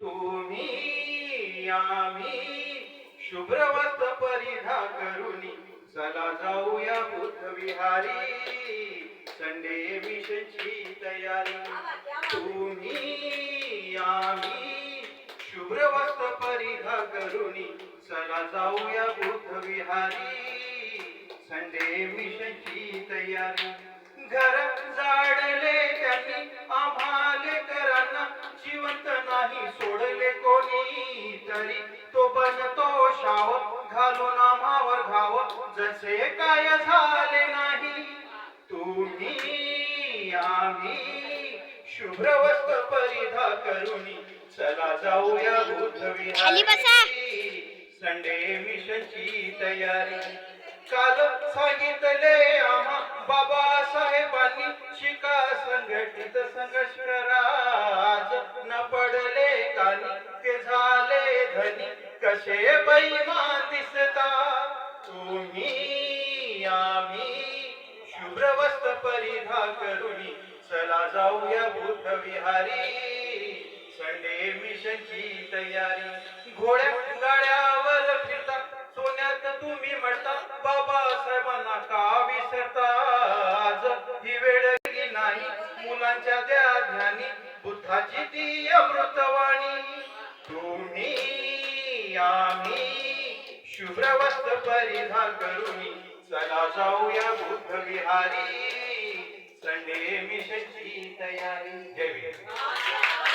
तुम्ही आम्ही शुभ्र वस्त्र परिधा करुनी चला जाऊया बुद्ध विहारी. संडे मिशनची तयारी. तुम्ही आम्ही शुभ्र वस्त्र परिधा करुनी चला जाऊया बुद्ध विहारी. संडे मिशनची तयारी. घर जाडले त्यांनी आम्हाले करांना जिवंत नाही सोडले कोणी तरी. तो बनतो शाव घालून आम्हावर घाव जसे काय झाले नाही. तुम्ही आम्ही शुभ्र वस्त्र परिधा करुनी चला जाऊया बुद्ध विहारी. संडे मिशनची तयारी. काल सांगितले आम्हा बाबासाहेबांनी शिका संघटित संघर्ष करा. आज न पडले कानी ते झाले धनी कसे बैमान दिसता. तुम्ही आम्ही शुभ्र वस्त्र परिधा करुनी चला जाऊया बुद्ध विहारी. संडे मिशनची तयारी. घोड्या गाड्यावर फिरता सोन्यात तुम्ही म्हणता बाबासाहेबांना का विसरता. आज ही वेळ गेली नाही मुलांच्या द्या ध्यानी बुद्धाची ती अमृतवाणी. तुम्ही आम्ही शुभ्र वस्त्र परिधा करुनी चला जाऊया बुद्ध विहारी. संडे मिशनची तयारी. जय भीम.